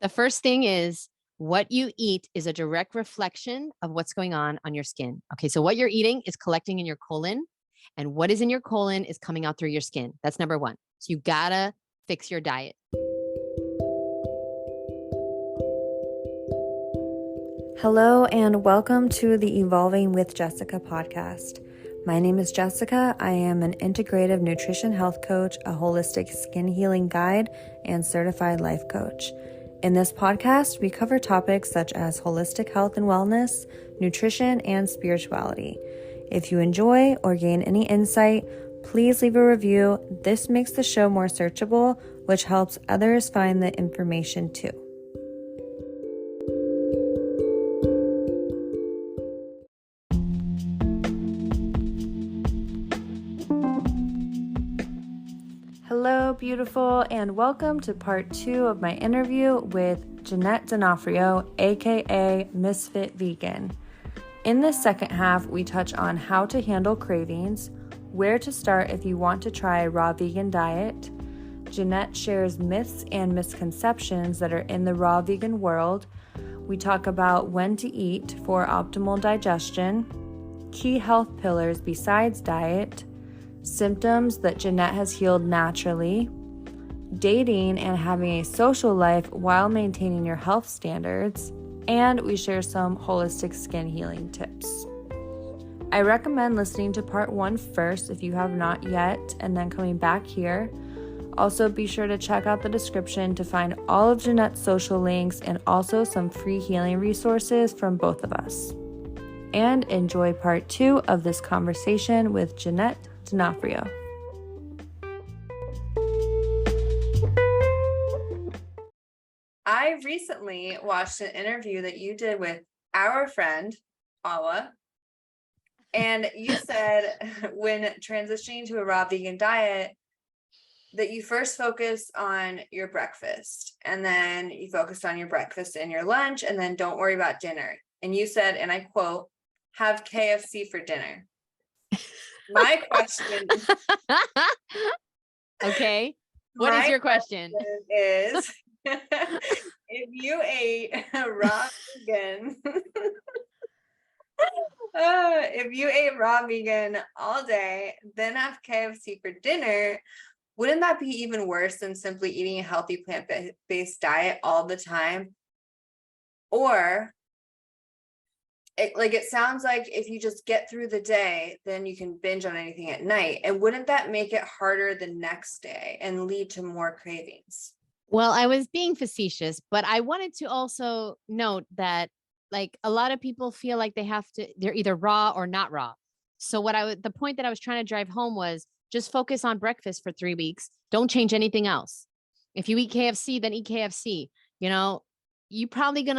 The first thing is what you eat is a direct reflection of what's going on your skin. Okay, so what you're eating is collecting in your colon, and what is in your colon is coming out through your skin. That's number one. So you gotta fix your diet. Hello, and welcome to the Evolving with Jessica podcast. My name is Jessica. I am an integrative nutrition health coach, a holistic skin healing guide, and certified life coach. In this podcast, we cover topics such as holistic health and wellness, nutrition, and spirituality. If you enjoy or gain any insight, please leave a review. This makes the show more searchable, which helps others find the information too. Hello, beautiful, and welcome to part 2 of my interview with Jeannette Donofrio, aka Ms.FitVegan. In this second half, we touch on how to handle cravings, where to start if you want to try a raw vegan diet. Jeannette shares myths and misconceptions that are in the raw vegan world. We talk about when to eat for optimal digestion, key health pillars besides diet, symptoms that Jeannette has healed naturally, dating and having a social life while maintaining your health standards, and we share some holistic skin healing tips. I recommend listening to part 1 first if you have not yet, and then coming back here. Also, be sure to check out the description to find all of Jeannette's social links and also some free healing resources from both of us. And enjoy part 2 of this conversation with Jeannette Donofrio. I recently watched an interview that you did with our friend, Awa, and you said when transitioning to a raw vegan diet that you first focus on your breakfast, and then you focused on your breakfast and your lunch, and then don't worry about dinner. And you said, and I quote, have KFC for dinner. My question Okay. What is your question? Is if you ate raw vegan, if you ate raw vegan all day, then have KFC for dinner, wouldn't that be even worse than simply eating a healthy plant-based diet all the time? Or it sounds like if you just get through the day, then you can binge on anything at night. And wouldn't that make it harder the next day and lead to more cravings? Well, I was being facetious, but I wanted to also note that like a lot of people feel like they're either raw or not raw. So the point that I was trying to drive home was just focus on breakfast for 3 weeks. Don't change anything else. If you eat KFC, then eat KFC. You probably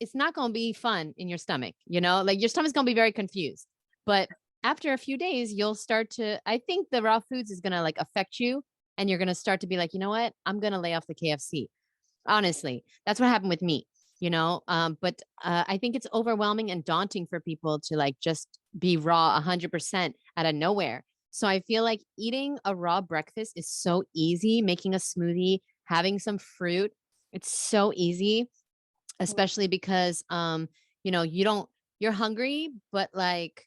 it's not going to be fun in your stomach, like your stomach's going to be very confused. But after a few days, you'll start I think the raw foods is going to like affect you, and you're going to start to be like, you know what? I'm going to lay off the KFC. Honestly, that's what happened with me, but I think it's overwhelming and daunting for people to like just be raw 100% out of nowhere. So I feel like eating a raw breakfast is so easy, making a smoothie, having some fruit. It's so easy, especially because, you're hungry, but like,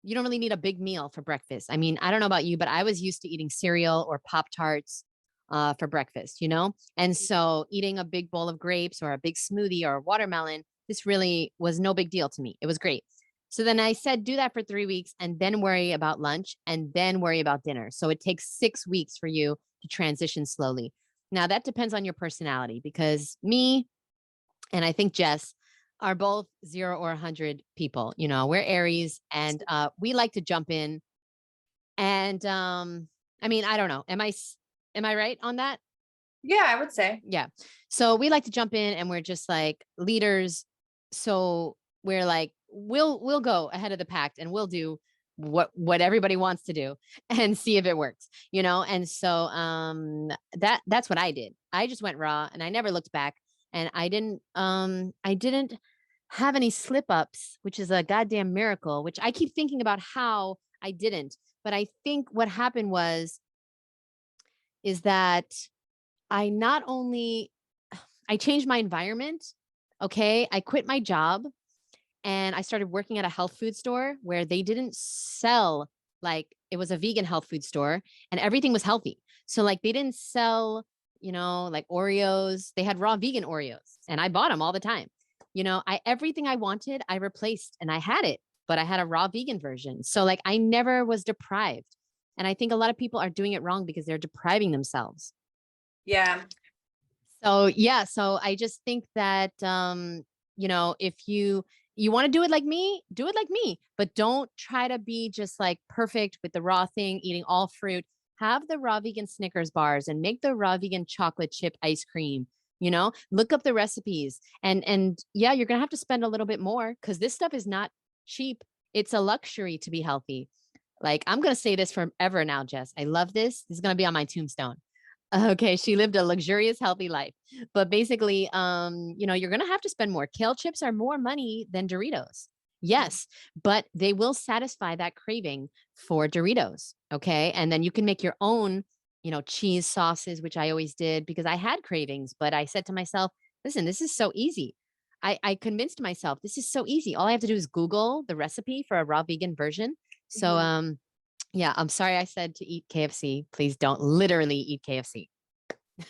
you don't really need a big meal for breakfast. I mean, I don't know about you, but I was used to eating cereal or Pop-Tarts for breakfast, And so eating a big bowl of grapes or a big smoothie or a watermelon, this really was no big deal to me. It was great. So then I said, do that for 3 weeks and then worry about lunch and then worry about dinner. So it takes 6 weeks for you to transition slowly. Now that depends on your personality, because me and I think Jess are both 0 or 100 people. We're Aries, and we like to jump in. And I mean, I don't know. Am I right on that? Yeah, I would say. Yeah. So we like to jump in, and we're just like leaders. So we're like, we'll go ahead of the pack, and we'll do what everybody wants to do and see if it works, And so that's what I did. I just went raw, and I never looked back. And I didn't have any slip ups, which is a goddamn miracle, which I keep thinking about how I didn't. But I think what happened is that I I changed my environment. Okay. I quit my job and I started working at a health food store where they didn't sell, like, it was a vegan health food store and everything was healthy. So like they didn't sell, like Oreos. They had raw vegan Oreos and I bought them all the time. Everything I wanted, I replaced and I had it, but I had a raw vegan version. So like I never was deprived. And I think a lot of people are doing it wrong because they're depriving themselves. Yeah. So yeah, so I just think that if you want to do it like me, do it like me, but don't try to be just like perfect with the raw thing, eating all fruit. Have the raw vegan Snickers bars and make the raw vegan chocolate chip ice cream. Look up the recipes and yeah, you're going to have to spend a little bit more cuz this stuff is not cheap. It's a luxury to be healthy. Like I'm going to say this forever now, Jess. I love this. This is going to be on my tombstone. Okay, she lived a luxurious, healthy life. But basically, you're gonna have to spend more. Kale chips are more money than Doritos. Yes, but they will satisfy that craving for Doritos. Okay. And then you can make your own, cheese sauces, which I always did because I had cravings, but I said to myself, listen, this is so easy. I convinced myself this is so easy. All I have to do is Google the recipe for a raw vegan version. So yeah, I'm sorry I said to eat KFC. Please don't literally eat KFC.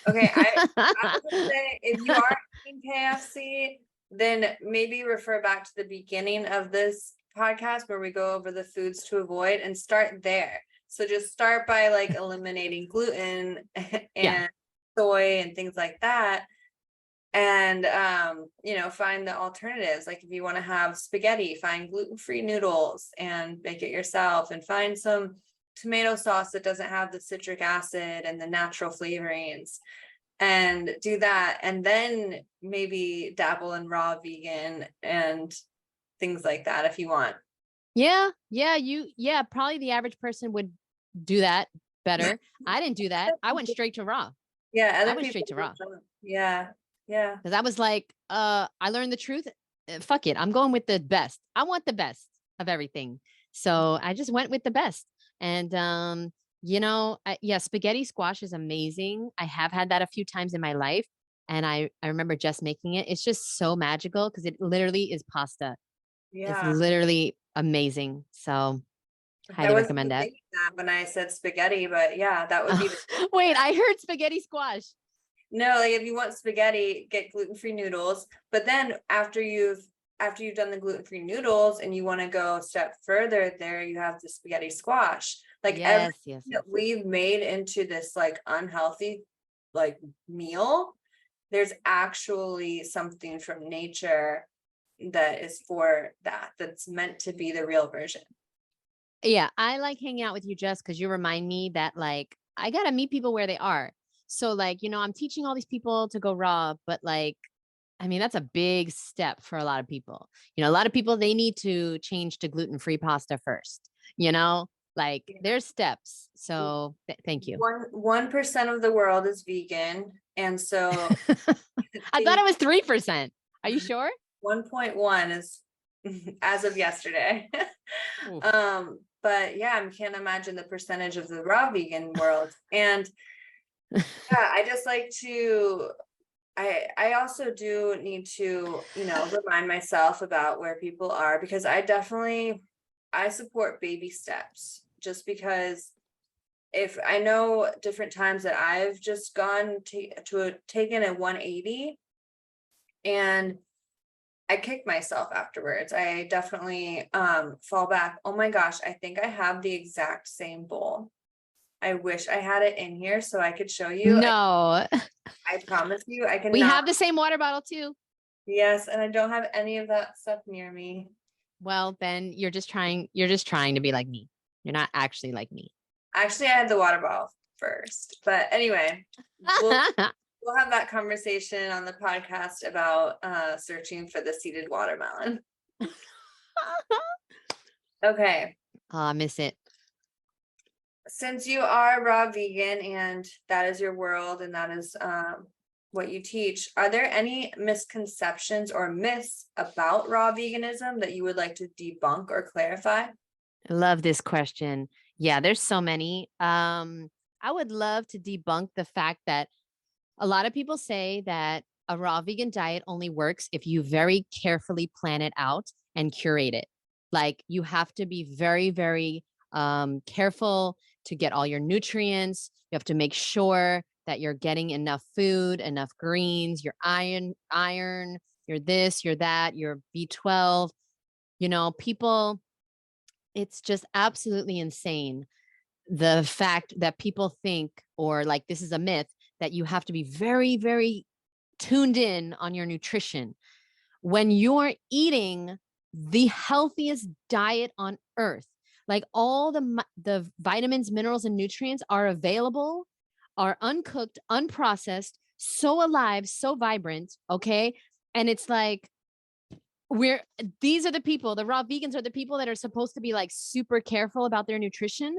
Okay, I would say if you are eating KFC, then maybe refer back to the beginning of this podcast where we go over the foods to avoid and start there. So just start by like eliminating gluten and soy and things like that. And find the alternatives. Like if you want to have spaghetti, find gluten-free noodles and make it yourself, and find some tomato sauce that doesn't have the citric acid and the natural flavorings, and do that. And then maybe dabble in raw vegan and things like that if you want. Yeah. Probably the average person would do that better. I didn't do that. I went straight to raw. Yeah, I went straight to raw. Yeah. Because I was like, I learned the truth. Fuck it. I'm going with the best. I want the best of everything. So I just went with the best. And, spaghetti squash is amazing. I have had that a few times in my life. And I remember just making it. It's just so magical because it literally is pasta. Yeah. It's literally amazing. So highly recommend that. When I said spaghetti, but yeah, that would be. Wait, I heard spaghetti squash. No, like if you want spaghetti, get gluten-free noodles. But then after you've done the gluten-free noodles and you want to go a step further, there you have the spaghetti squash. Like everything that we've made into this like unhealthy like meal, there's actually something from nature that is for that's meant to be the real version. Yeah, I like hanging out with you, Jess, because you remind me that like I gotta meet people where they are. So like, I'm teaching all these people to go raw, but like, I mean, that's a big step for a lot of people. A lot of people, they need to change to gluten-free pasta first, like there's steps. So thank you. 1% of the world is vegan. And so I thought it was 3%. Are you sure? 1.1 is as of yesterday. But yeah, I can't imagine the percentage of the raw vegan world. And yeah, I just like to, I also do need to, remind myself about where people are, because I support baby steps, just because if I know different times that I've just gone taken a 180 and I kick myself afterwards. I definitely fall back. Oh my gosh, I think I have the exact same bowl. I wish I had it in here so I could show you. No. I promise you, I can. We have the same water bottle too. Yes, and I don't have any of that stuff near me. Well, Ben, you're just trying to be like me. You're not actually like me. Actually, I had the water bottle first. But anyway, we'll have that conversation on the podcast about searching for the seeded watermelon. Okay. I miss it. Since you are raw vegan and that is your world and that is what you teach, are there any misconceptions or myths about raw veganism that you would like to debunk or clarify? I love this question. Yeah, there's so many. I would love to debunk the fact that a lot of people say that a raw vegan diet only works if you very carefully plan it out and curate it. Like you have to be very, very careful to get all your nutrients. You have to make sure that you're getting enough food, enough greens, your iron, your this, your that, your B12. You know, people, it's just absolutely insane the fact that people think, or like this is a myth, that you have to be very, very tuned in on your nutrition when you're eating the healthiest diet on earth. Like all the vitamins, minerals, and nutrients are available, are uncooked, unprocessed, so alive, so vibrant. Okay. And it's like, these are the people, the raw vegans are the people that are supposed to be like super careful about their nutrition.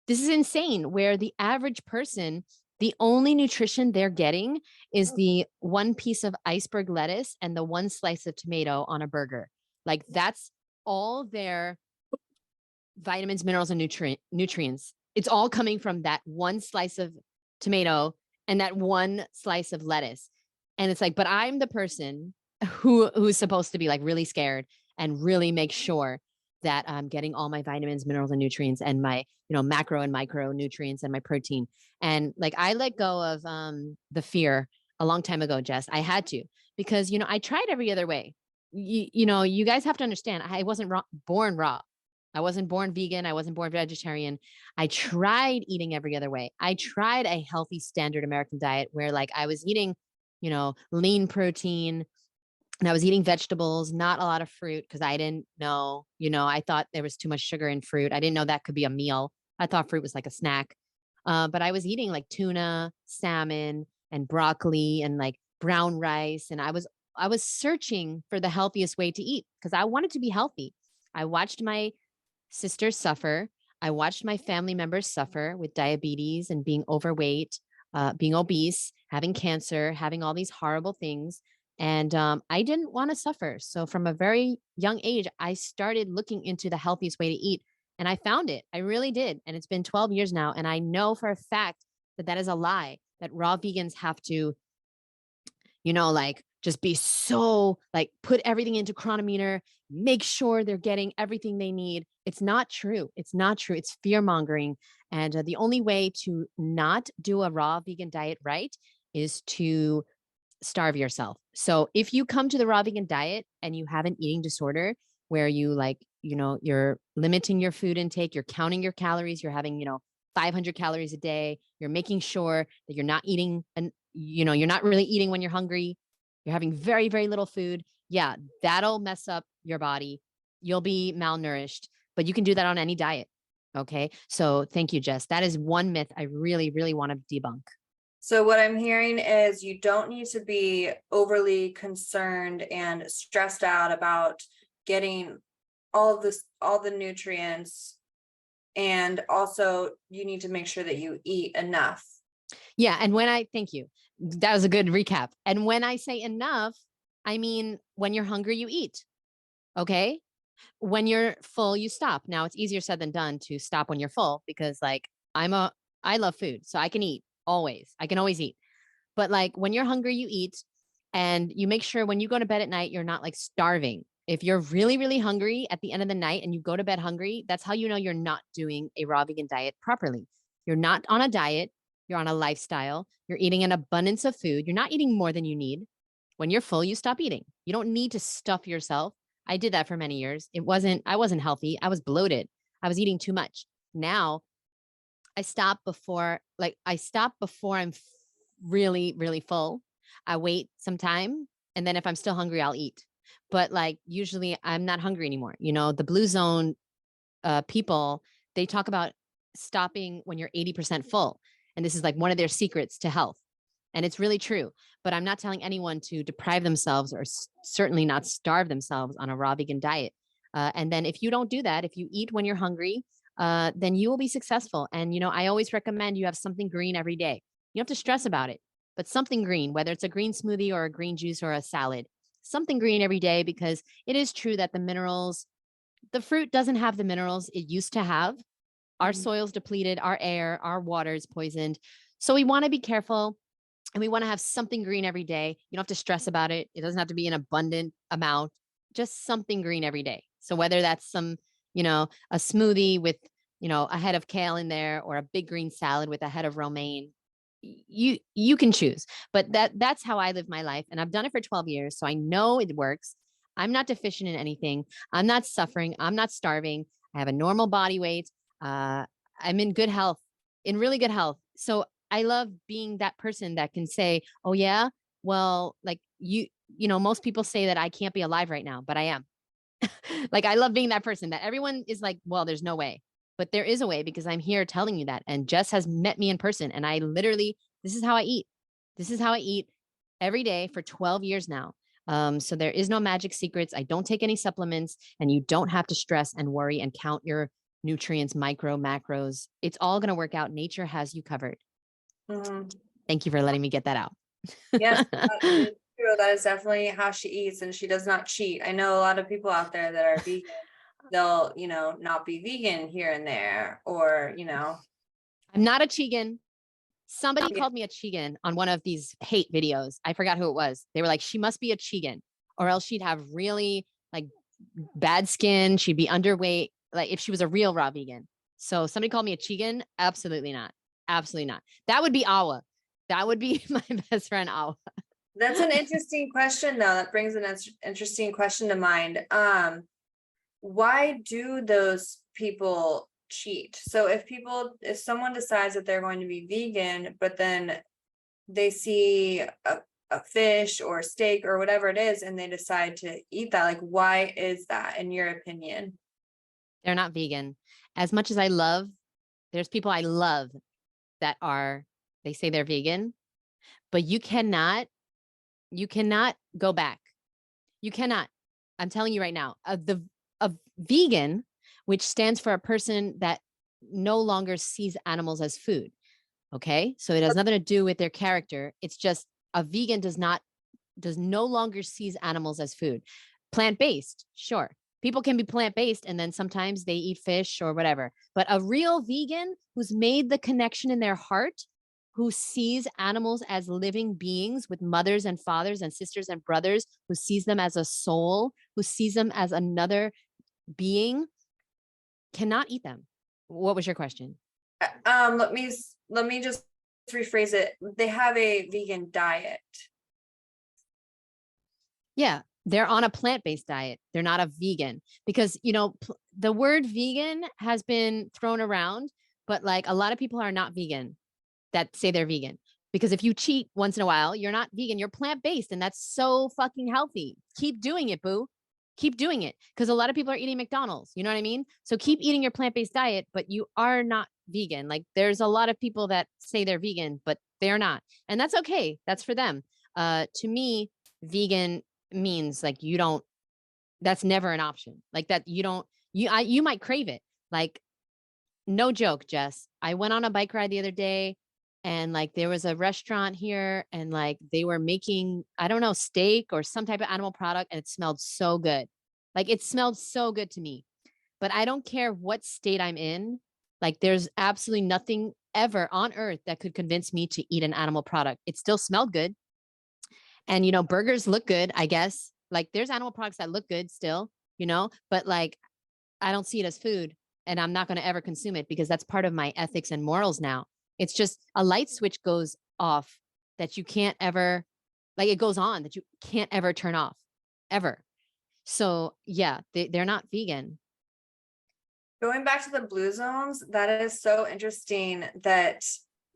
This is insane, where the average person, the only nutrition they're getting is the one piece of iceberg lettuce and the one slice of tomato on a burger. Like that's all their vitamins, minerals, and nutrients. It's all coming from that one slice of tomato and that one slice of lettuce. And it's like, but I'm the person who's supposed to be like really scared and really make sure that I'm getting all my vitamins, minerals, and nutrients, and my, macro and micronutrients, and my protein. And like I let go of the fear a long time ago, Jess. I had to, because I tried every other way. You guys have to understand, I wasn't born raw. I wasn't born vegan. I wasn't born vegetarian. I tried eating every other way. I tried a healthy standard American diet where like I was eating, lean protein, and I was eating vegetables, not a lot of fruit, because I didn't know, I thought there was too much sugar in fruit. I didn't know that could be a meal. I thought fruit was like a snack. But I was eating like tuna, salmon, and broccoli, and like brown rice. And I was searching for the healthiest way to eat because I wanted to be healthy. I watched my sisters suffer. I watched my family members suffer with diabetes and being overweight, being obese, having cancer, having all these horrible things. And I didn't want to suffer. So from a very young age, I started looking into the healthiest way to eat. And I found it. I really did. And it's been 12 years now. And I know for a fact that that is a lie, that raw vegans have to, like just be so like put everything into chronometer, make sure they're getting everything they need. It's not true. It's not true. It's fear mongering. And the only way to not do a raw vegan diet right is to starve yourself. So if you come to the raw vegan diet and you have an eating disorder where you like, you're limiting your food intake, you're counting your calories, you're having, 500 calories a day, you're making sure that you're not eating and, you're not really eating when you're hungry, you're having very, very little food. Yeah, that'll mess up your body. You'll be malnourished, but you can do that on any diet. Okay. So thank you, Jess. That is one myth I really, really want to debunk. So what I'm hearing is you don't need to be overly concerned and stressed out about getting all the nutrients. And also you need to make sure that you eat enough. Yeah. And thank you. That was a good recap. And when I say enough, I mean, when you're hungry, you eat. Okay. When you're full, you stop. Now it's easier said than done to stop when you're full because like I love food, so I can eat always. I can always eat. But like when you're hungry, you eat, and you make sure when you go to bed at night, you're not like starving. If you're really, really hungry at the end of the night and you go to bed hungry, that's how you know you're not doing a raw vegan diet properly. You're not on a diet. You're on a lifestyle. You're eating an abundance of food. You're not eating more than you need. When you're full, you stop eating. You don't need to stuff yourself. I did that for many years. I wasn't healthy. I was bloated. I was eating too much. Now I stop before I'm really, really full. I wait some time. And then if I'm still hungry, I'll eat. But like usually I'm not hungry anymore. The blue zone people, they talk about stopping when you're 80% full. And this is like one of their secrets to health. And it's really true. But I'm not telling anyone to deprive themselves or certainly not starve themselves on a raw vegan diet. And then if you don't do that, if you eat when you're hungry, then you will be successful. And, I always recommend you have something green every day. You don't have to stress about it, but something green, whether it's a green smoothie or a green juice or a salad, something green every day, because it is true that the fruit doesn't have the minerals it used to have. Our soil's depleted, our air, our water is poisoned. So we want to be careful. and we want to have something green every day. You don't have to stress about it. It doesn't have to be an abundant amount, just something green every day. So whether that's some, a smoothie with, a head of kale in there, or a big green salad with a head of romaine, you can choose. But that's how I live my life. And I've done it for 12 years. So I know it works. I'm not deficient in anything. I'm not suffering. I'm not starving. I have a normal body weight. I'm in good health, in really good health. So I love being that person that can say, oh yeah, well, like most people say that I can't be alive right now, but I am. Like, I love being that person that everyone is like, well, there's no way, but there is a way, because I'm here telling you that. And Jess has met me in person, and I literally, this is how I eat. This is how I eat every day for 12 years now. So there is no magic secrets. I don't take any supplements, and you don't have to stress and worry and count your nutrients, micro, macros. It's all going to work out. Nature has you covered. Mm-hmm. Thank you for letting me get that out. Yes, that is true. That is definitely how she eats, and she does not cheat. I know a lot of people out there that are vegan. They'll, not be vegan here and there, or, I'm not a Chigan. Somebody called me a Chigan on one of these hate videos. I forgot who it was. They were like, she must be a Chigan, or else she'd have really like bad skin. She'd be underweight, like if she was a real raw vegan. So somebody called me a Chigan. Absolutely not. Absolutely not. That would be Awa. That would be my best friend, Awa. That's an interesting question, though. That brings an interesting question to mind. Why do those people cheat? So if someone decides that they're going to be vegan, but then they see a fish or steak or whatever it is, and they decide to eat that, like, why is that, in your opinion? They're not vegan. As much as there's people I love that they say they're vegan, but you cannot go back. You cannot. I'm telling you right now, a vegan, which stands for a person that no longer sees animals as food. Okay. So it has nothing to do with their character. It's just a vegan does no longer sees animals as food. Plant-based, sure. People can be plant-based, and then sometimes they eat fish or whatever. But a real vegan who's made the connection in their heart, who sees animals as living beings with mothers and fathers and sisters and brothers, who sees them as a soul, who sees them as another being, cannot eat them. What was your question? Let me just rephrase it. They have a vegan diet. Yeah, they're on a plant-based diet. They're not a vegan, because, the word vegan has been thrown around, but like a lot of people are not vegan that say they're vegan, because if you cheat once in a while, you're not vegan, you're plant-based, and that's so fucking healthy. Keep doing it, boo. Keep doing it, because a lot of people are eating McDonald's. You know what I mean? So keep eating your plant-based diet, but you are not vegan. Like, there's a lot of people that say they're vegan, but they're not. And that's okay. That's for them. To me, vegan means like that's never an option. Like that you might crave it. Like, no joke, Jess. I went on a bike ride the other day, and like there was a restaurant here, and like they were making, I don't know, steak or some type of animal product, and it smelled so good. Like, it smelled so good to me. But I don't care what state I'm in. Like, there's absolutely nothing ever on earth that could convince me to eat an animal product. It still smelled good. And, burgers look good, I guess. Like, there's animal products that look good still, but like, I don't see it as food, and I'm not going to ever consume it, because that's part of my ethics and morals now. It's just a light switch goes off that you can't ever, like, it goes on that you can't ever turn off, ever. So yeah, they're not vegan. Going back to the blue zones, that is so interesting that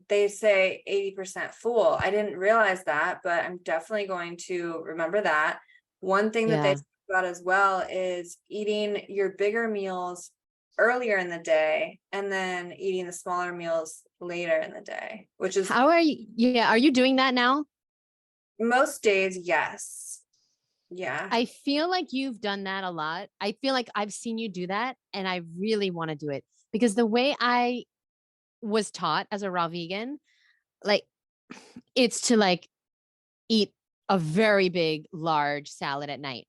they say 80% full. I didn't realize that, but I'm definitely going to remember that. One thing that they talk about as well is eating your bigger meals earlier in the day, and then eating the smaller meals later in the day, which is How are you? Yeah. Are you doing that now? most days. Yes. Yeah. I feel like you've done that a lot. I feel like I've seen you do that, and I really want to do it, because the way I was taught as a raw vegan, like, it's to like eat a very big, large salad at night.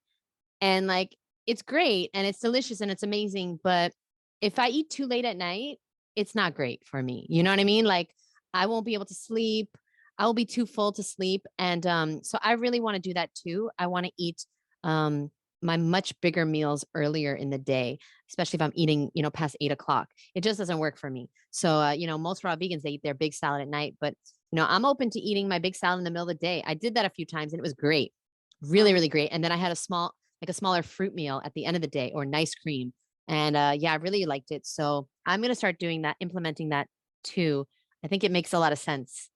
And like, it's great and it's delicious and it's amazing. But if I eat too late at night, it's not great for me. You know what I mean? Like, I won't be able to sleep. I'll be too full to sleep. And so I really want to do that too. I want to eat um, my much bigger meals earlier in the day, especially if I'm eating, past 8 o'clock. It just doesn't work for me. So, most raw vegans, they eat their big salad at night, but, I'm open to eating my big salad in the middle of the day. I did that a few times and it was great. Really, Um, really great. And then I had a smaller fruit meal at the end of the day or nice cream. And yeah, I really liked it. So I'm going to start doing that, implementing that too. I think it makes a lot of sense.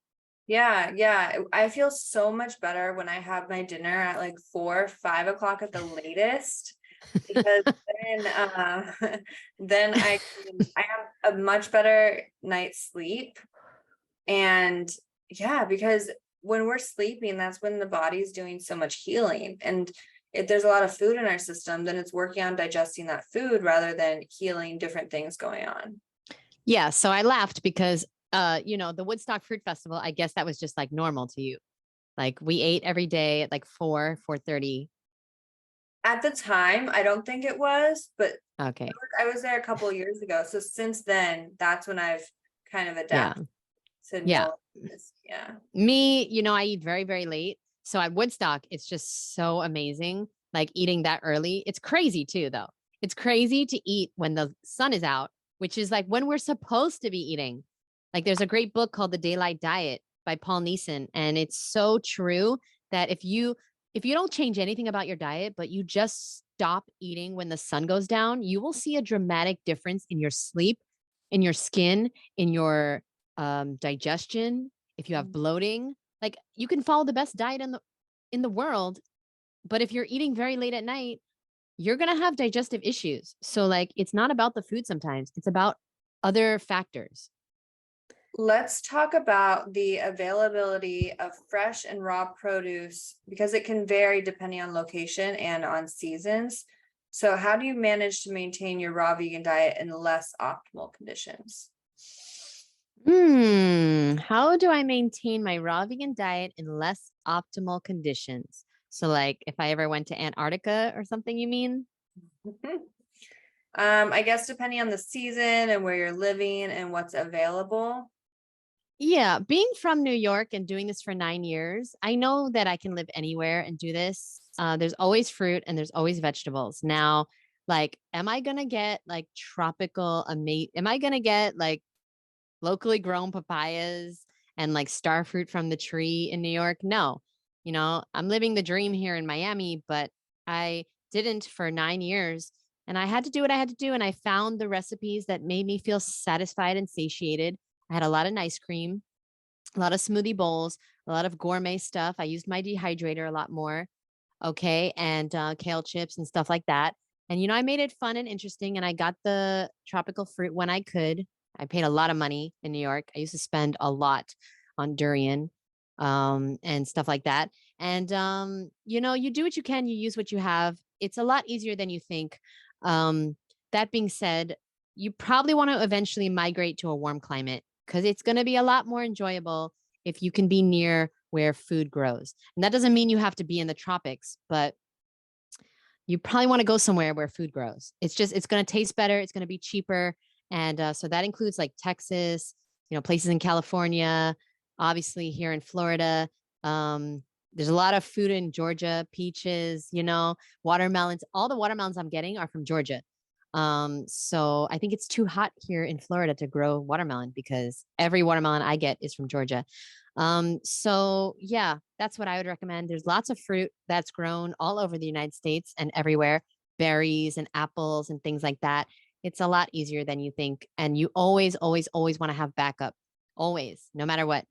yeah, yeah. I feel so much better when I have my dinner at like 4, 5 o'clock at the latest, because then then I have a much better night's sleep. And yeah, because when we're sleeping, that's when the body's doing so much healing. And if there's a lot of food in our system, then it's working on digesting that food rather than healing different things going on. Yeah. So I laughed because, the Woodstock Fruit Festival, I guess that was just like normal to you. Like we ate every day at like 4:30. At the time, I don't think it was, but Okay. I was there a couple of years ago. So since then, that's when I've kind of Yeah. adapted to Yeah. know this. Yeah. Me, I eat very, very late. So at Woodstock, it's just so amazing. Like eating that early. It's crazy too, though. It's crazy to eat when the sun is out, which is like when we're supposed to be eating. Like there's a great book called The Daylight Diet by Paul Neeson. And it's so true that if you don't change anything about your diet, but you just stop eating when the sun goes down, you will see a dramatic difference in your sleep, in your skin, in your digestion, if you have Mm. bloating. Like you can follow the best diet in the world, but if you're eating very late at night, you're going to have digestive issues. So like it's not about the food sometimes. It's about other factors. Let's talk about the availability of fresh and raw produce because it can vary depending on location and on seasons. So, how do you manage to maintain your raw vegan diet in less optimal conditions? How do I maintain my raw vegan diet in less optimal conditions? So like if I ever went to Antarctica or something, you mean? I guess depending on the season and where you're living and what's available. Yeah, being from New York and doing this for 9 years, I know that I can live anywhere and do this. There's always fruit and there's always vegetables. Now, like, am I gonna get like tropical Am I gonna get like locally grown papayas and like star fruit from the tree in New York? No, I'm living the dream here in Miami, but I didn't for 9 years. And I had to do what I had to do. And I found the recipes that made me feel satisfied and satiated. I had a lot of ice cream, a lot of smoothie bowls, a lot of gourmet stuff. I used my dehydrator a lot more. Okay. And kale chips and stuff like that. And, I made it fun and interesting. And I got the tropical fruit when I could. I paid a lot of money in New York. I used to spend a lot on durian and stuff like that. And, you do what you can, you use what you have. It's a lot easier than you think. Um, that being said, you probably want to eventually migrate to a warm climate because it's going to be a lot more enjoyable if you can be near where food grows. And that doesn't mean you have to be in the tropics, but you probably want to go somewhere where food grows. It's going to taste better. It's going to be cheaper. And so that includes like Texas, places in California, obviously here in Florida. Um, there's a lot of food in Georgia, peaches, watermelons. All the watermelons I'm getting are from Georgia. So I think it's too hot here in Florida to grow watermelon because every watermelon I get is from Georgia. So yeah, that's what I would recommend. There's lots of fruit that's grown all over the United States and everywhere, berries and apples and things like that. It's a lot easier than you think. And you always, always, always want to have backup, always, no matter what.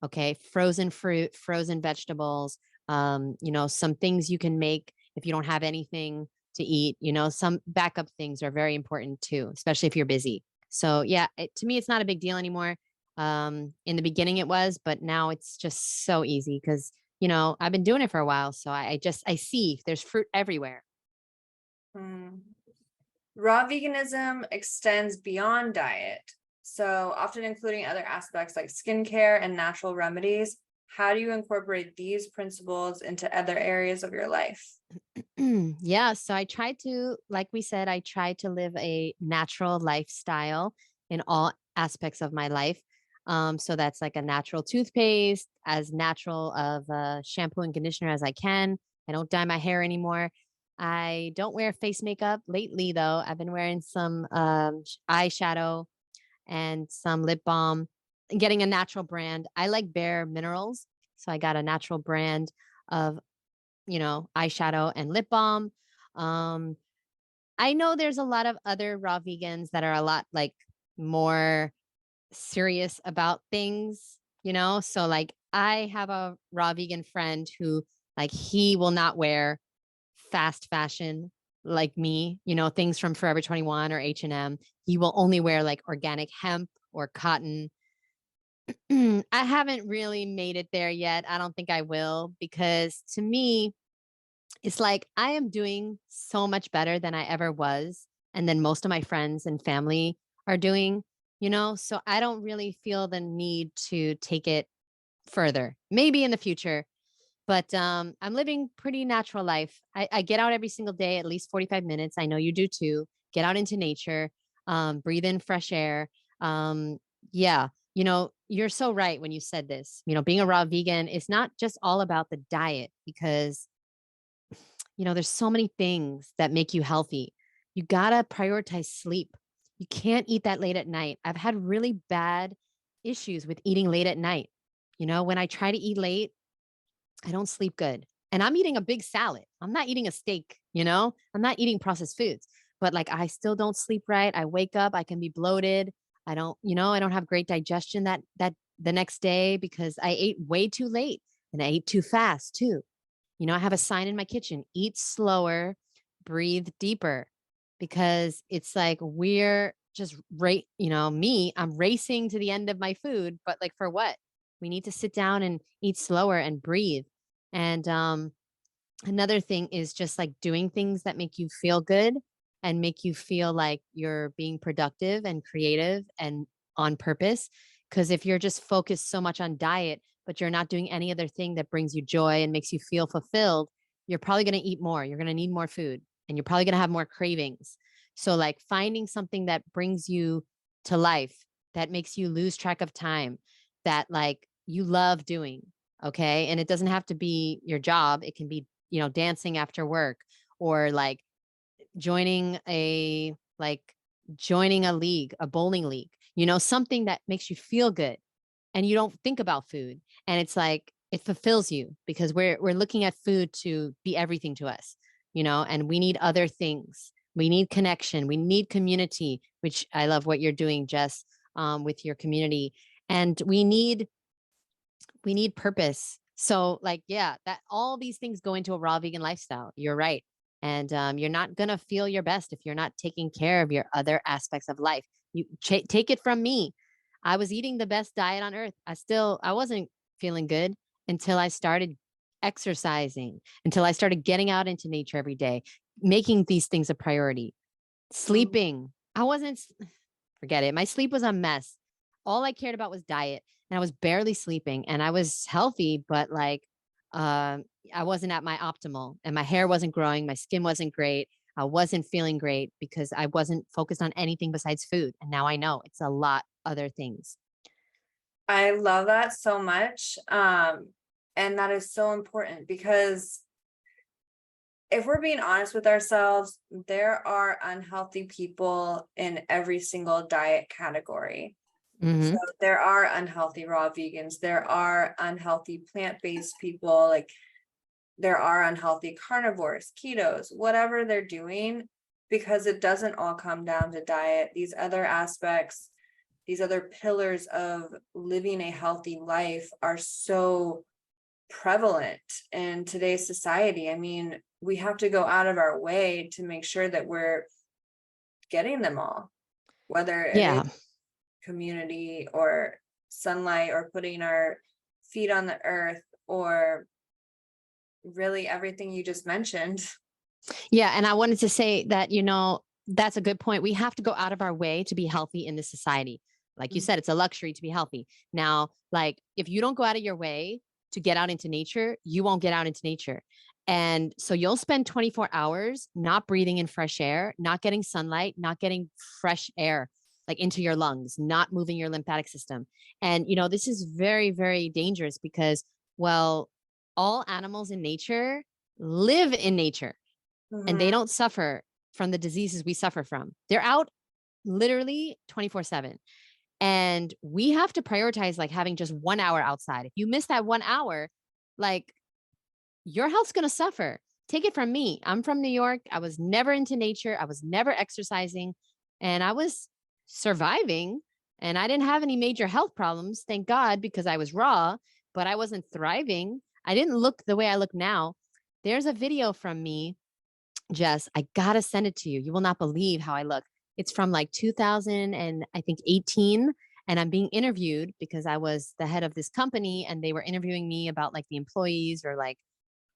Okay. Frozen fruit, frozen vegetables, some things you can make if you don't have anything to eat, some backup things are very important too, especially if you're busy. So yeah, to me, it's not a big deal anymore. In the beginning it was, but now it's just so easy because, I've been doing it for a while. So I see there's fruit everywhere. Mm. Raw veganism extends beyond diet, so often including other aspects like skincare and natural remedies. How do you incorporate these principles into other areas of your life? Yeah. So like we said, I try to live a natural lifestyle in all aspects of my life. So that's like a natural toothpaste, as natural of a shampoo and conditioner as I can. I don't dye my hair anymore. I don't wear face makeup lately, though. I've been wearing some eyeshadow and some lip balm, and getting a natural brand. I like Bare Minerals. So I got a natural brand of, eyeshadow and lip balm. Um, I know there's a lot of other raw vegans that are a lot like more serious about things, So like I have a raw vegan friend who like he will not wear fast fashion like me, things from Forever 21 or H&M. He will only wear like organic hemp or cotton. I haven't really made it there yet. I don't think I will because to me, it's like I am doing so much better than I ever was. And then most of my friends and family are doing, so I don't really feel the need to take it further. Maybe in the future, but I'm living pretty natural life. I get out every single day, at least 45 minutes. I know you do too. Get out into nature, breathe in fresh air. Yeah, you're so right when you said this. Being a raw vegan is not just all about the diet because there's so many things that make you healthy. You got to prioritize sleep. You can't eat that late at night. I've had really bad issues with eating late at night. When I try to eat late, I don't sleep good. And I'm eating a big salad. I'm not eating a steak, I'm not eating processed foods, but like I still don't sleep right. I wake up, I can be bloated. I don't have great digestion that the next day because I ate way too late and I ate too fast too. I have a sign in my kitchen, eat slower, breathe deeper, because it's like we're just I'm racing to the end of my food, but like for what? We need to sit down and eat slower and breathe. And another thing is just like doing things that make you feel good and make you feel like you're being productive and creative and on purpose. Because if you're just focused so much on diet, but you're not doing any other thing that brings you joy and makes you feel fulfilled, you're probably going to eat more. You're going to need more food and you're probably going to have more cravings. So, like finding something that brings you to life, that makes you lose track of time, that like you love doing. Okay. And it doesn't have to be your job. It can be, dancing after work or like joining a like joining a league, a bowling league, something that makes you feel good and you don't think about food. And it's like it fulfills you because we're looking at food to be everything to us, and we need other things. We need connection. We need community, which I love what you're doing, Jess, with your community. And we need purpose. So like, yeah, that all these things go into a raw vegan lifestyle. You're right. And you're not going to feel your best if you're not taking care of your other aspects of life. You take it from me. I was eating the best diet on earth. I wasn't feeling good until I started exercising, until I started getting out into nature every day, making these things a priority. Sleeping. Forget it. My sleep was a mess. All I cared about was diet and I was barely sleeping and I was healthy, but like, I wasn't at my optimal and my hair wasn't growing. My skin wasn't great. I wasn't feeling great because I wasn't focused on anything besides food. And now I know it's a lot other things. I love that so much. And that is so important because if we're being honest with ourselves, there are unhealthy people in every single diet category. So Hmm. there are unhealthy raw vegans, there are unhealthy plant-based people, like there are unhealthy carnivores, ketos, whatever they're doing, because it doesn't all come down to diet. These other aspects, these other pillars of living a healthy life are so prevalent in today's society. I mean, we have to go out of our way to make sure that we're getting them all, whether it is Yeah. community or sunlight or putting our feet on the earth or really everything you just mentioned. Yeah. And I wanted to say that, that's a good point. We have to go out of our way to be healthy in this society. Like you said, it's a luxury to be healthy. Now, like if you don't go out of your way to get out into nature, you won't get out into nature. And so you'll spend 24 hours not breathing in fresh air, not getting sunlight, not getting fresh air. like into your lungs, not moving your lymphatic system. And, this is very, very dangerous because, well, all animals in nature live in nature and they Mhm. don't suffer from the diseases we suffer from. They're out literally 24/7. And we have to prioritize like having just 1 hour outside. If you miss that 1 hour, like your health's going to suffer. Take it from me. I'm from New York. I was never into nature. I was never exercising and I was surviving and I didn't have any major health problems. Thank God, because I was raw, but I wasn't thriving. I didn't look the way I look now. There's a video from me, Jess. I got to send it to you. You will not believe how I look. It's from like 2000 and I think 18. And I'm being interviewed because I was the head of this company and they were interviewing me about like the employees or like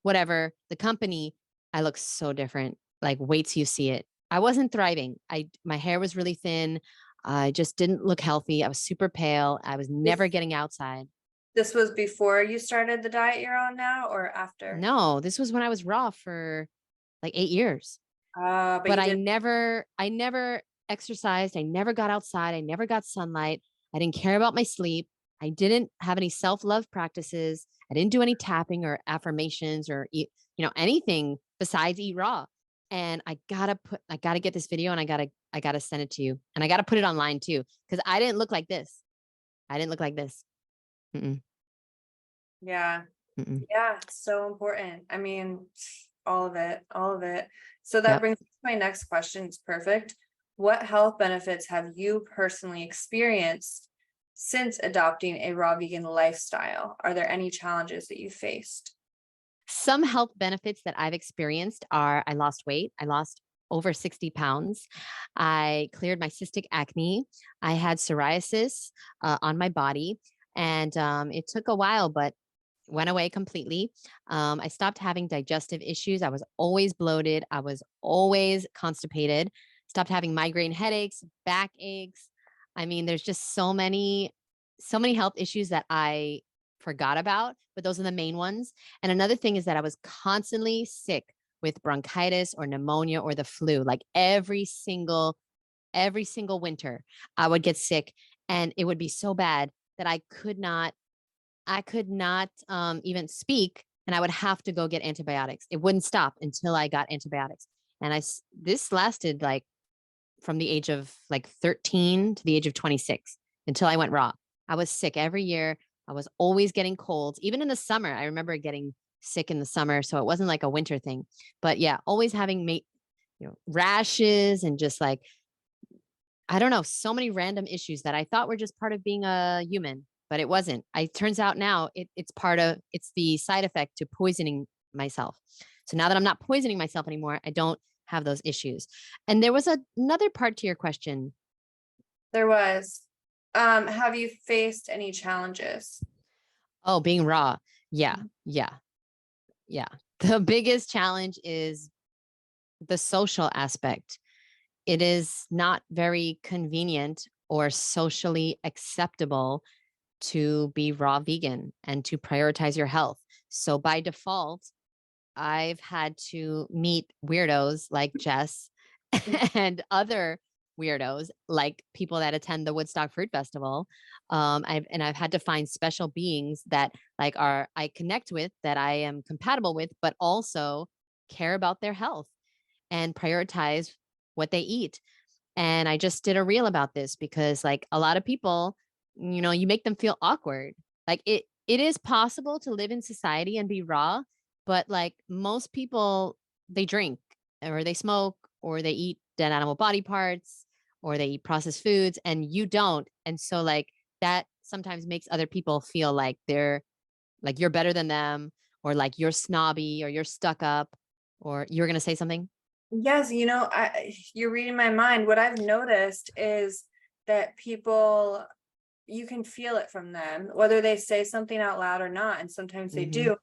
whatever, the company. I look so different. Like, wait till you see it. I wasn't thriving. My hair was really thin. I just didn't look healthy. I was super pale. I was never This getting outside. this was before you started the diet you're on now or after? No, this was when I was raw for like 8 years. But But you I did. never, I never exercised. I never got outside. I never got sunlight. I didn't care about my sleep. I didn't have any self-love practices. I didn't do any tapping or affirmations or eat, anything besides eat raw. And I gotta get this video and I gotta send it to you. And I gotta put it online too. Cause I didn't look like this. I didn't look like this. Mm-mm, Yeah. mm-mm. Yeah, so important. I mean, all of it, all of it. So that Yep. brings me to my next question. It's perfect. What health benefits have you personally experienced since adopting a raw vegan lifestyle? Are there any challenges that you faced? Some health benefits that I've experienced are I lost weight. I lost over 60 pounds. I cleared my cystic acne. I had psoriasis on my body. And it took a while, but went away completely. I stopped having digestive issues. I was always bloated. I was always constipated. Stopped having migraine headaches, back aches. I mean, there's just so many health issues that I forgot about, but those are the main ones. And another thing is that I was constantly sick with bronchitis or pneumonia or the flu. Like every single winter, I would get sick and it would be so bad that I could not even speak and I would have to go get antibiotics. It wouldn't stop until I got antibiotics. And this lasted like from the age of like 13 to the age of 26 until I went raw. I was sick every year. I was always getting colds, even in the summer. I remember getting sick in the summer. So it wasn't like a winter thing, but yeah, always having rashes and just like, I don't know, so many random issues that I thought were just part of being a human, but it wasn't. It turns out now it's the side effect to poisoning myself. So now that I'm not poisoning myself anymore, I don't have those issues. And there was another part to your question. There was. Have you faced any challenges? Oh, being raw. Yeah. Yeah. Yeah. The biggest challenge is the social aspect. It is not very convenient or socially acceptable to be raw vegan and to prioritize your health. So by default, I've had to meet weirdos like Jess and other weirdos like people that attend the Woodstock Fruit Festival. I've had to find special beings that like I connect with, that I am compatible with, but also care about their health and prioritize what they eat. And I just did a reel about this because like a lot of people, you make them feel awkward. Like it is possible to live in society and be raw, but like most people, they drink or they smoke or they eat dead animal body parts or they eat processed foods and you don't. And so like that sometimes makes other people feel like they're like you're better than them or like you're snobby or you're stuck up or you're going to say something. Yes, you're reading my mind. What I've noticed is that people, you can feel it from them, whether they say something out loud or not. And sometimes they Hmm. do.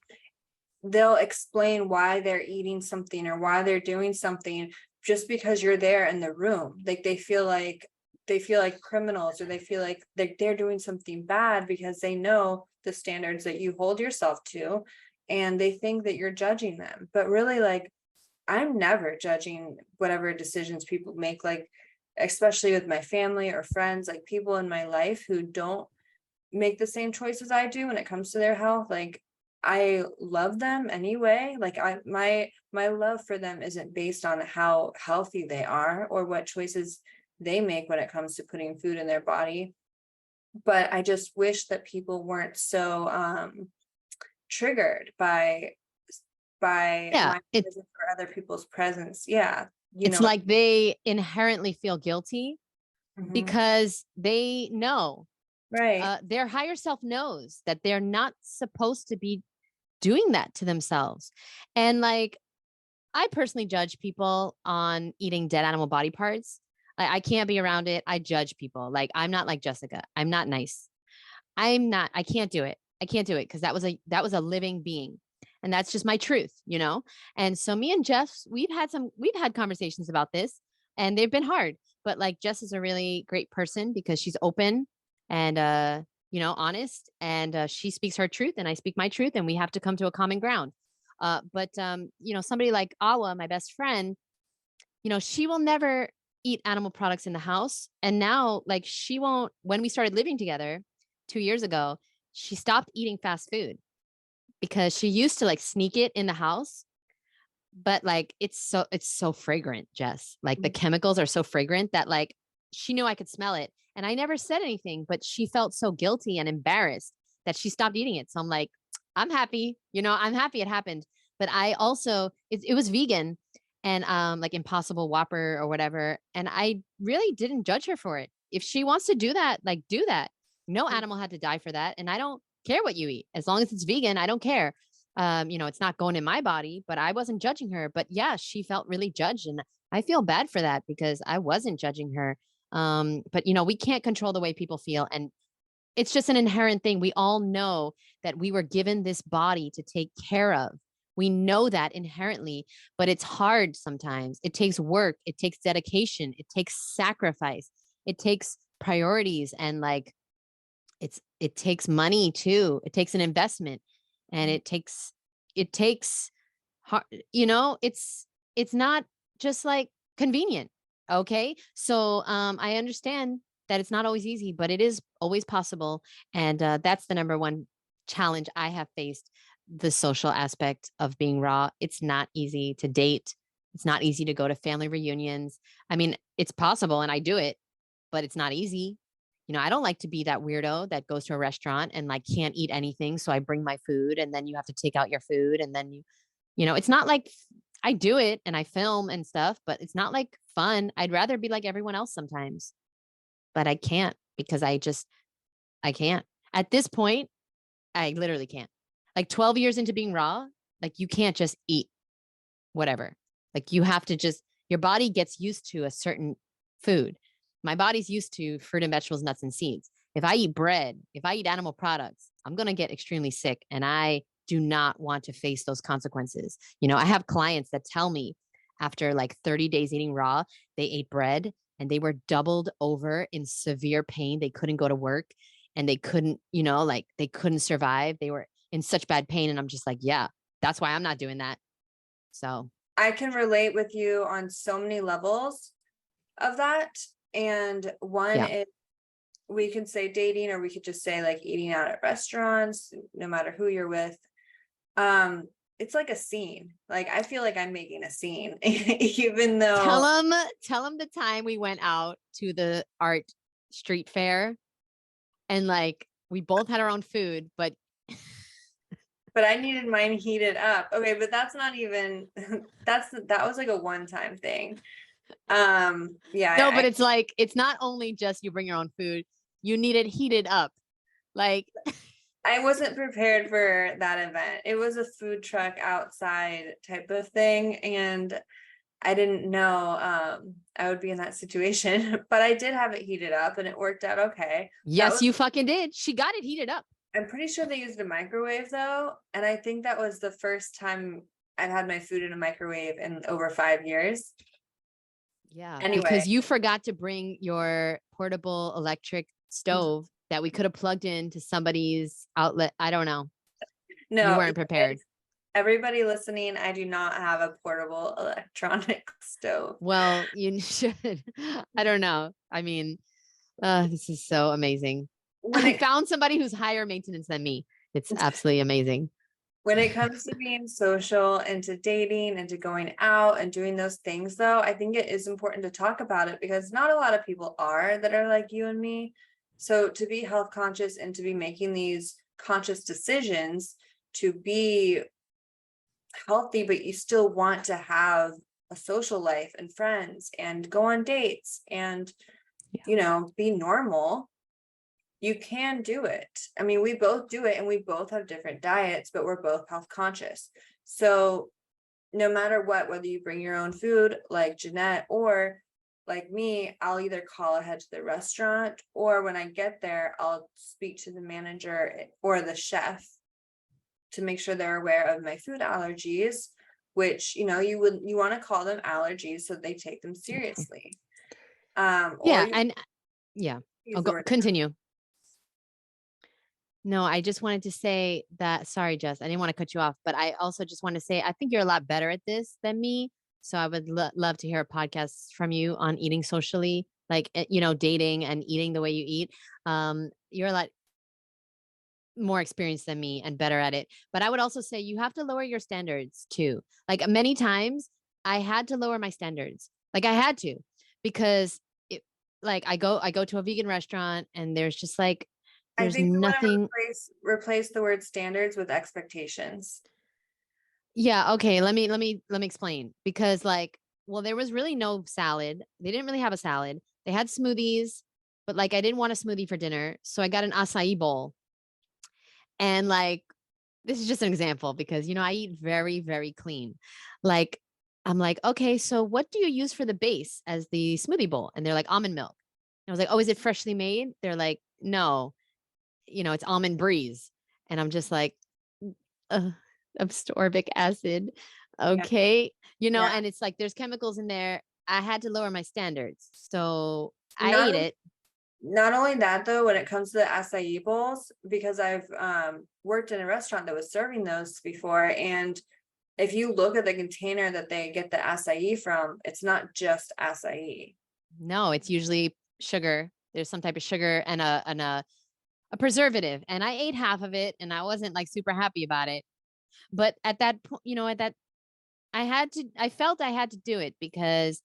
They'll explain why they're eating something or why they're doing something just because you're there in the room. Like they feel like criminals, or they feel like they're doing something bad because they know the standards that you hold yourself to, and they think that you're judging them. But really, like, I'm never judging whatever decisions people make. Like, especially with my family or friends, like people in my life who don't make the same choices I do when it comes to their health. Like I love them anyway. Like my love for them isn't based on how healthy they are or what choices they make when it comes to putting food in their body. But I just wish that people weren't so triggered by Yeah, my presence or other people's presence. Yeah. it's like they inherently feel guilty Mhm. because they know, Right. their higher self knows that they're not supposed to be doing that to themselves. And like, I personally judge people on eating dead animal body parts. I can't be around it. I judge people. Like, I'm not like Jessica. I'm not nice. I can't do it. I can't do it because that was a living being. And that's just my truth, you know? And so me and Jeff, we've had conversations about this and they've been hard. But like Jess is a really great person because she's open and honest, and she speaks her truth and I speak my truth, and we have to come to a common ground. But somebody like Awa, my best friend, she will never eat animal products in the house. And now, like, she won't, when we started living together 2 years ago, she stopped eating fast food because she used to like sneak it in the house. But like, it's so fragrant, Jess. Like the chemicals are so fragrant that like she knew I could smell it. And I never said anything, but she felt so guilty and embarrassed that she stopped eating it. So I'm like, I'm happy, I'm happy it happened. But I also, it was vegan and like Impossible Whopper or whatever. And I really didn't judge her for it. If she wants to do that, like do that. No animal had to die for that. And I don't care what you eat. As long as it's vegan, I don't care. It's not going in my body, but I wasn't judging her. But yeah, she felt really judged. And I feel bad for that because I wasn't judging her. But we can't control the way people feel. And it's just an inherent thing. We all know that we were given this body to take care of. We know that inherently, but it's hard sometimes. It takes work, it takes dedication, it takes sacrifice, it takes priorities, and like it takes money too. It takes an investment, and it takes hard, it's not just like convenient. Okay. So I understand that it's not always easy, but it is always possible. And that's the number one challenge I have faced, the social aspect of being raw. It's not easy to date. It's not easy to go to family reunions. I mean, it's possible and I do it, but it's not easy. I don't like to be that weirdo that goes to a restaurant and like can't eat anything. So I bring my food and then you have to take out your food. And then it's not like I do it and I film and stuff, but it's not like fun. I'd rather be like everyone else sometimes, but I can't because I can't. At this point, I literally can't. Like 12 years into being raw, like you can't just eat whatever. Like you have to your body gets used to a certain food. My body's used to fruit and vegetables, nuts and seeds. If I eat bread, if I eat animal products, I'm going to get extremely sick. And I do not want to face those consequences. I have clients that tell me after like 30 days eating raw, they ate bread and they were doubled over in severe pain. They couldn't go to work and they couldn't, like they couldn't survive. They were in such bad pain. And I'm just like, yeah, that's why I'm not doing that. So I can relate with you on so many levels of that. And one is, we can say dating, or we could just say like eating out at restaurants, no matter who you're with. It's like a scene. Like I feel like I'm making a scene, even though tell them the time we went out to the art street fair and like we both had our own food, but I needed mine heated up. Okay, but that's not even that was like a one-time thing. Yeah. No, but it's like it's not only just you bring your own food, you need it heated up. Like I wasn't prepared for that event. It was a food truck outside type of thing, and I didn't know I would be in that situation, but I did have it heated up and it worked out okay. Yes, you fucking did. She got it heated up. I'm pretty sure they used a microwave though, and I think that was the first time I've had my food in a microwave in over 5 years. Yeah. Anyway, because you forgot to bring your portable electric stove that we could have plugged into somebody's outlet. I don't know. No, you weren't prepared. Everybody listening, I do not have a portable electronic stove. Well, you should. I don't know. I mean, this is so amazing. I found somebody who's higher maintenance than me. It's absolutely amazing. When it comes to being social and to dating and to going out and doing those things, though, I think it is important to talk about it because not a lot of people are that are like you and me. So to be health conscious and to be making these conscious decisions to be healthy, but you still want to have a social life and friends and go on dates and, be normal. You can do it. I mean, we both do it and we both have different diets, but we're both health conscious. So no matter what, whether you bring your own food like Jeannette or like me, I'll either call ahead to the restaurant or when I get there, I'll speak to the manager or the chef to make sure they're aware of my food allergies, which, you want to call them allergies so they take them seriously. Continue. No, I just wanted to say that, sorry, Jess, I didn't want to cut you off, but I also just want to say, I think you're a lot better at this than me. So I would love to hear a podcast from you on eating socially, like, dating and eating the way you eat. You're a lot more experienced than me and better at it. But I would also say you have to lower your standards too. Like many times I had to lower my standards. Like I had to, because I go to a vegan restaurant and there's just like, there's nothing. Replace the word standards with expectations. Yeah. Okay. Let me explain, because there was really no salad. They didn't really have a salad. They had smoothies, but I didn't want a smoothie for dinner. So I got an acai bowl. And this is just an example because, I eat very, very clean. I'm like, okay, so what do you use for the base as the smoothie bowl? And they're like, almond milk. And I was like, oh, is it freshly made? They're like, no, it's almond breeze. And I'm just like, ascorbic acid. Okay. And it's like, there's chemicals in there. I had to lower my standards. So I ate it. Not only that, though, when it comes to the acai bowls, because I've worked in a restaurant that was serving those before. And if you look at the container that they get the acai from, it's not just acai. No, it's usually sugar. There's some type of sugar and a preservative. And I ate half of it and I wasn't super happy about it. But at that point, I felt I had to do it because,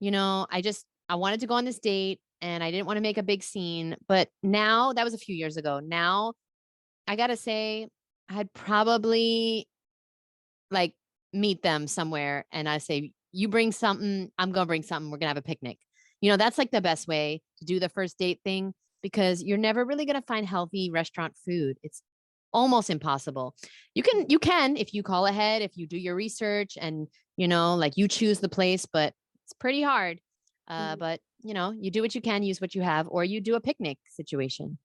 I wanted to go on this date and I didn't want to make a big scene. But now, that was a few years ago. Now, I got to say, I'd probably meet them somewhere and I say, you bring something, I'm going to bring something. We're going to have a picnic. That's the best way to do the first date thing, because you're never really going to find healthy restaurant food. It's almost impossible. You can, if you call ahead, if you do your research and, you choose the place, but it's pretty hard. But you do what you can, use what you have, or you do a picnic situation,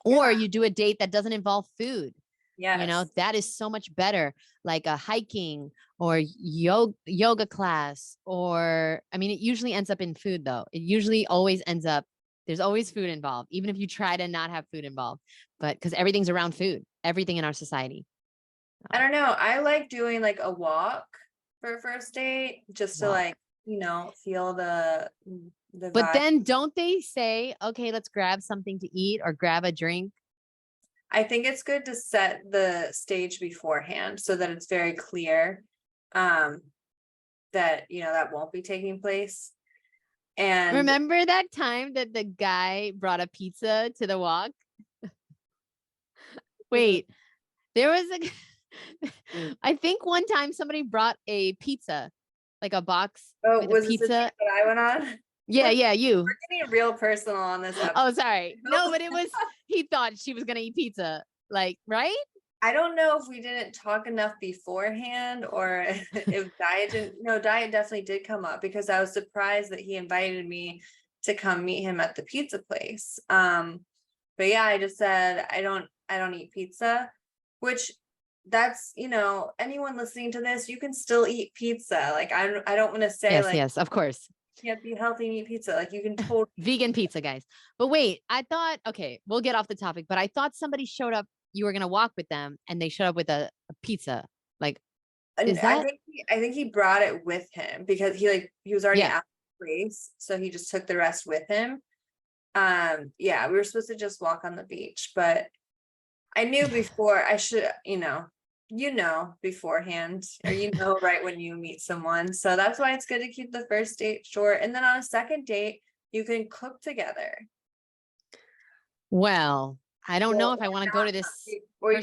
or you do a date that doesn't involve food. Yeah. That is so much better, like a hiking or yoga class, or, it usually ends up in food though. It usually always ends up, there's always food involved, even if you try to not have food involved, but because everything's around food, everything in our society. I don't know. I like doing a walk for a first date just to feel the but vibe. Then don't they say, okay, let's grab something to eat or grab a drink? I think it's good to set the stage beforehand so that it's very clear that that won't be taking place. And remember that time that the guy brought a pizza to the walk? Wait, there was I think one time somebody brought a pizza, a box with a pizza. That I went on? Yeah, you. We're getting real personal on this episode. Oh, sorry. No, but it was, he thought she was going to eat pizza. Right? I don't know if we didn't talk enough beforehand or if diet definitely did come up because I was surprised that he invited me to come meet him at the pizza place. But yeah, I just said, I don't eat pizza, which that's, anyone listening to this, you can still eat pizza. I don't want to say yes, of course. Can't be healthy and eat pizza. You can totally vegan pizza, guys. But wait, I thought, okay, we'll get off the topic, but I thought somebody showed up, you were going to walk with them and they showed up with a pizza, Is that? I think he brought it with him because he was already Yeah. at the place, so he just took the rest with him. Yeah, we were supposed to just walk on the beach, but I knew before I should, beforehand, or right when you meet someone. So that's why it's good to keep the first date short. And then on a second date, you can cook together. Well, I don't know if I want to go to this Or you